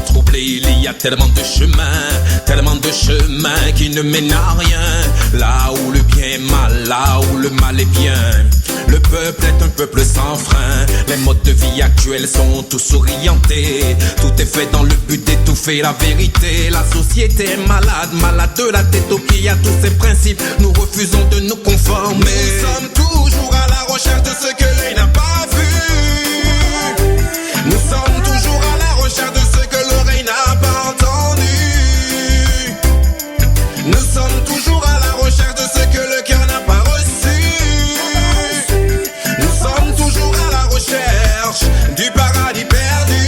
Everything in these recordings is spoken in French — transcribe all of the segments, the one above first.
troublé, il y a tellement de chemins qui ne mènent à rien. Là où le bien est mal, là où le mal est bien. Le peuple est un peuple sans frein. Les modes de vie actuels sont tous orientés. Tout est fait dans le but d'étouffer la vérité. La société est malade, malade de la tête aux pieds. À tous ces principes, nous refusons de nous conformer. Nous sommes toujours à la recherche de ce que l'œil n'a pas vu. Nous sommes toujours à la recherche de ce que l'oreille n'a pas entendu. Nous sommes toujours à la recherche de ce que le cœur n'a pas reçu. Nous sommes toujours à la recherche du paradis perdu.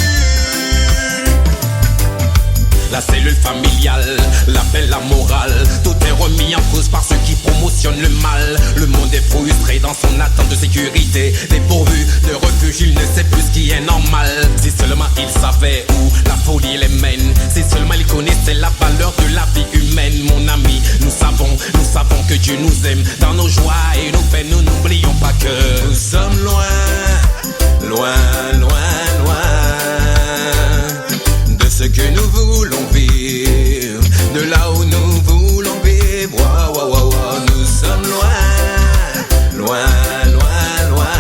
La cellule familiale, l'appel, la morale, tout est remis en cause par ceux qui promotionnent le mal. Le monde est frustré dans son attente de sécurité. Dépourvu de refuge, il ne sait plus ce qui est normal. Si seulement il savait où la folie les mène. Si seulement il connaissait la valeur de la vie humaine. Mon ami, nous savons que Dieu nous aime. Dans nos joies et nos peines, nous n'oublions pas que nous sommes loin, loin, loin, loin de ce que nous voulons vivre, de là où nous voulons vivre. Wow, wow, wow, wow. Nous sommes loin, loin, loin, loin,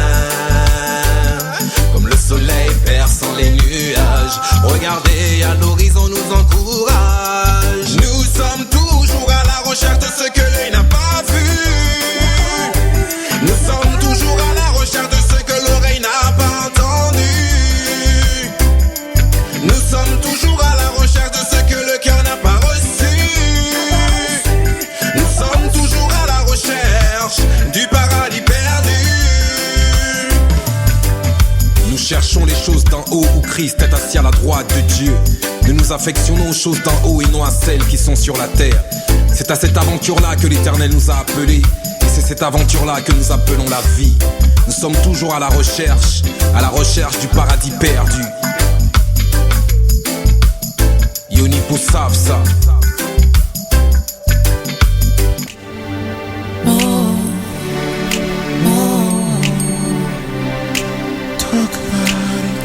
comme le soleil perçant les nuages. Regardez à l'horizon nous encourage. Nous sommes toujours à la recherche de ce que l'œil n'a pas vu. Nous sommes toujours à la recherche de ce que l'oreille n'a pas entendu. Nous sommes toujours à la recherche de ce que le cœur n'a pas reçu. Nous sommes toujours à la recherche du paradis perdu. Nous cherchons les choses d'en haut où Christ est assis à la droite de Dieu. Nous nous affectionnons aux choses d'en haut et non à celles qui sont sur la terre. C'est à cette aventure-là que l'Éternel nous a appelés. Et c'est cette aventure-là que nous appelons la vie. Nous sommes toujours à la recherche du paradis perdu. Yonipo savent ça.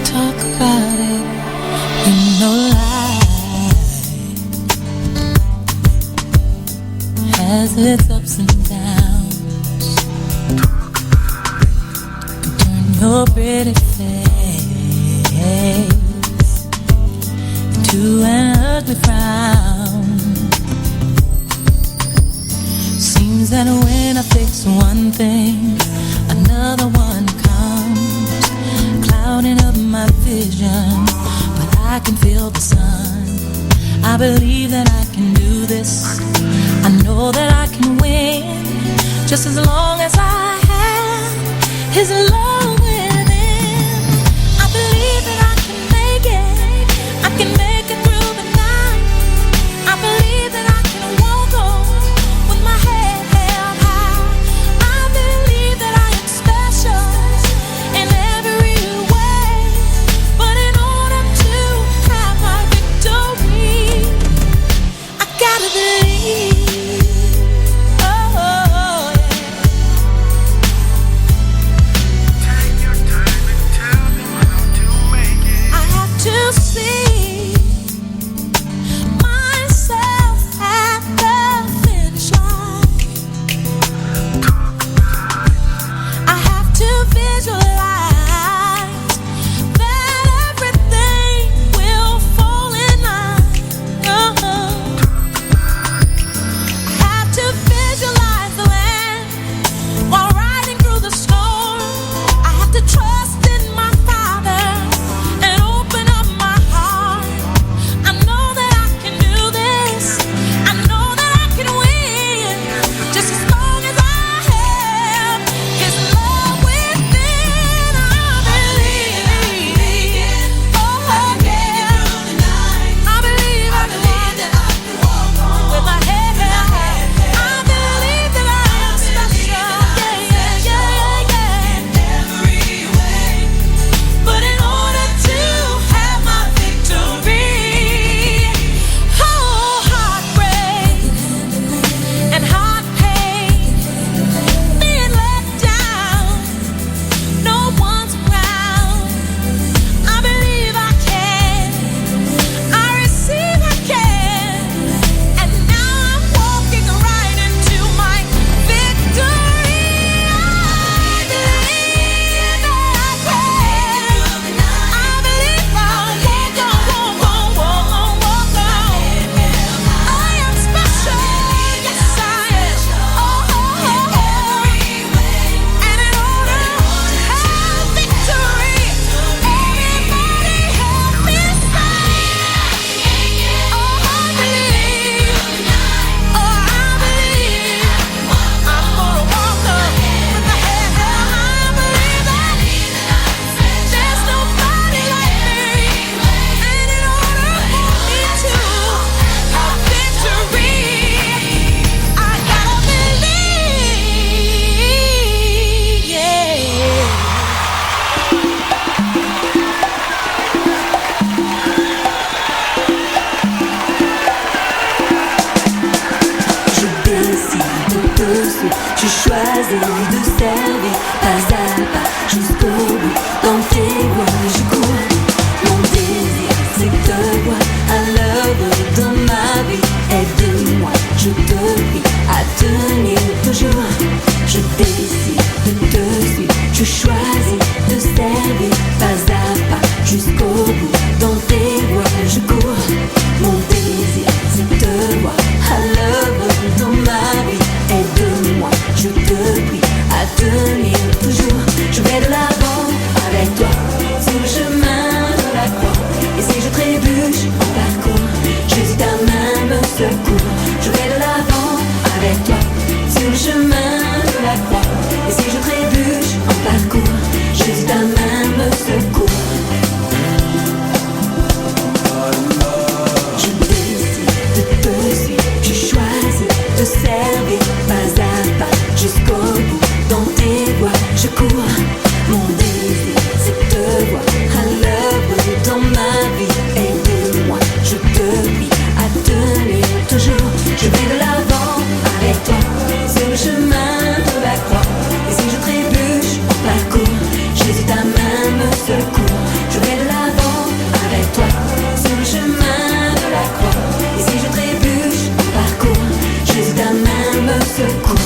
Talk about it. You know life has its ups and downs. Turn your pretty face into an ugly frown. Seems that when I fix one thing, another one comes, clouding up my vision. But I can feel the sun. I believe that I can do this. I know that I can win, just as long as I have His love within. I believe that I can make it. I can make it through the night. I believe that I can walk on with my head held high. I believe that I am special in every way. But in order to have my victory, I gotta believe. Oh, yeah. choisi de servir pas à pas jusqu'au bout. Dans tes voies je cours. Mon désir c'est de te voir à l'œuvre dans ma vie. Aide-moi, je te prie à tenir toujours. Je décide de te suivre. Je choisis de servir pas à pas jusqu'au bout. Dans tes voies je cours. Mon désir c'est de te voir à l'œuvre dans ma vie. Aide-moi, je te prie à tenir toujours. Je vais de l'avant avec toi sur le chemin de la croix. Et si je trébuche en parcours, Jésus ta main me secourt. Je vais de l'avant avec toi sur le chemin de la croix. Et si je trébuche en parcours, Jésus ta main me secourt. Je décide de te suivre. Je choisis de servir pas à pas jusqu'au bout. Dans tes voies je cours. Mon désir c'est de te voir à l'œuvre dans ma vie. Aide-moi, je te prie à tenir toujours. Je vais de l'avant avec toi sur le chemin de la croix. Et si je trébuche en parcours, Jésus ta main me secourt. Je vais de l'avant avec toi sur le chemin de la croix. Et si je trébuche en parcours, Jésus ta main me secourt.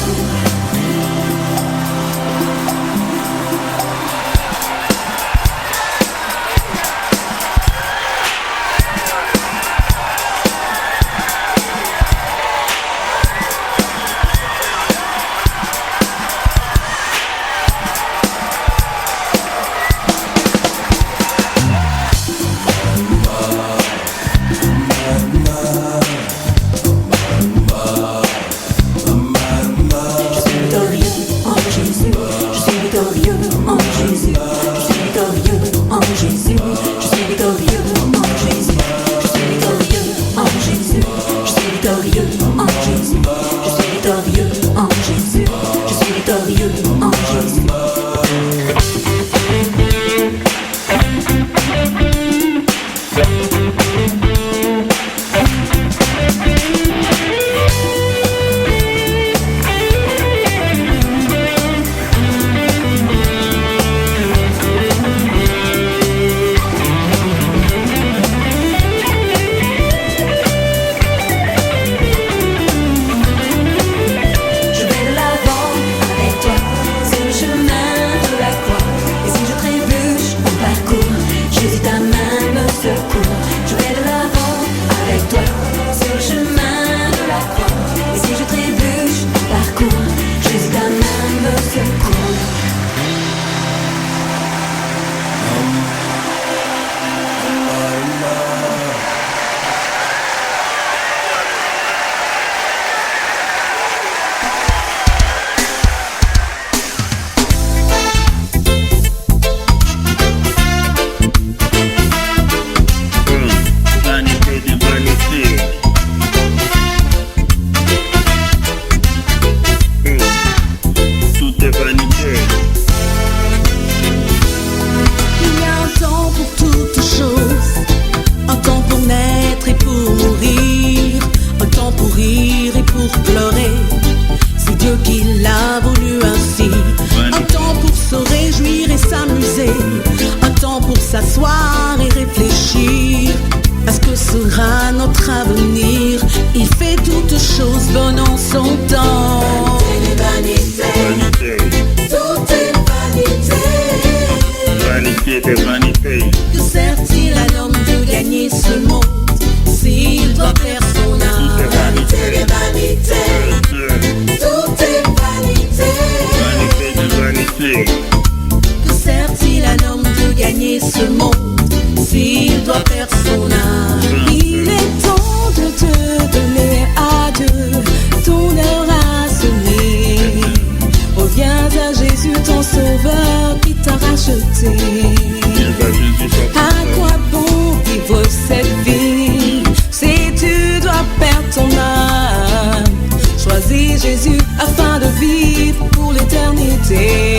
Jésus afin de vivre pour l'éternité.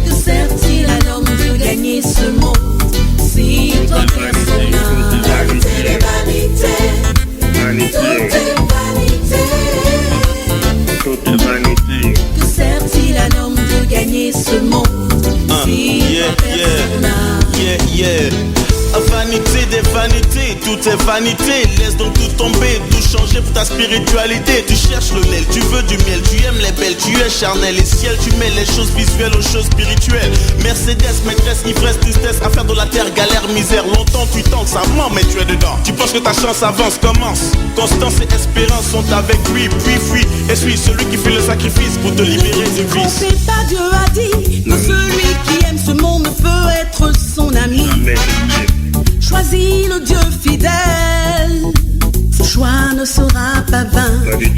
Que sert-il à l'homme de gagner ce monde s'il doit perdre son âme? Vanité des vanités, tout est vanité. Laisse donc tout tomber, tout changer pour ta spiritualité. Tu cherches le miel, tu veux du miel, tu aimes les belles, tu es charnel et ciel. Tu mets les choses visuelles aux choses spirituelles. Mercedes, maîtresse, ivresse, tristesse, affaire de la terre, galère, misère. Longtemps tu tentes, ça ment mais tu es dedans. Tu penses que ta chance avance, commence. Constance et espérance sont avec lui, puis fuis. Et suis celui qui fait le sacrifice pour te libérer du vice. Pas Dieu a dit que celui qui aime ce monde peut être son ami. Choisis le Dieu fidèle, ce choix ne sera pas vain, car il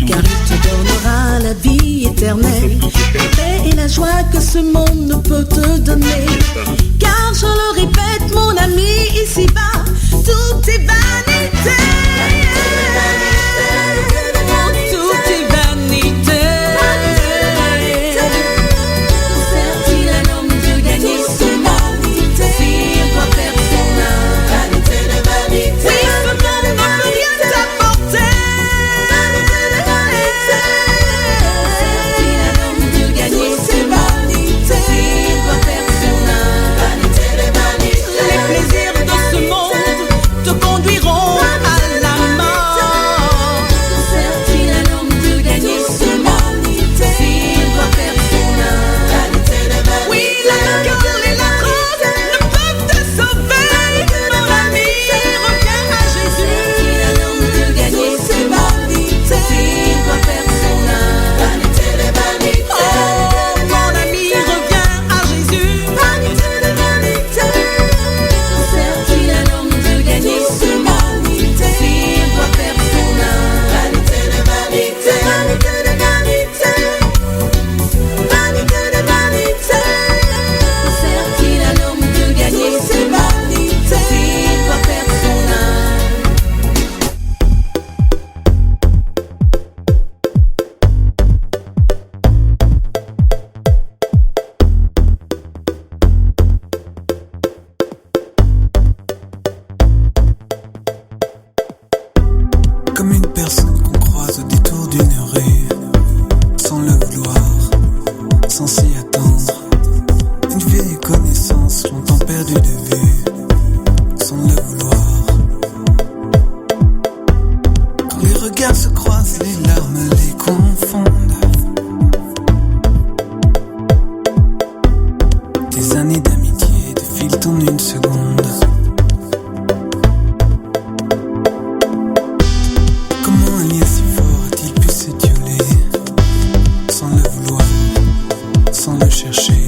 te donnera la vie éternelle, la paix et la joie que ce monde ne peut te donner. Car je le répète mon ami, ici-bas, tout est vanité. Tout est vanité. Sert-il un homme de gagner ce monde s'il doit perdre son âme? Oui, ce monde ne peut rien t'apporter. Sert-il un homme de gagner ce monde s'il doit perdre son âme? Les plaisirs de ce monde te conduiront à la mort. Sert-il un homme de gagner ce monde s'il doit perdre son âme? Oui, l'alcool et la drogue ne peuvent te sauver, mon ami. Reviens à Jésus. Sert-il un homme de gagner ce monde s'il doit perdre son âme? Oh, mon ami, reviens à Jésus. Sert-il un homme de gagner ce monde s'il doit perdre son âme? Sert-il un homme de gagner ce monde s'il doit perdre son âme? Comme une personne qu'on croise au détour d'une rue, sans le vouloir, sans s'y attendre. Une vieille connaissance longtemps perdue de vue, sans le vouloir. Quand les regards se croisent, les larmes les confondent. Des années d'amitié défilent en une seconde. Comment un lien si fort a-t-il pu s'étioler, sans le vouloir, sans le chercher?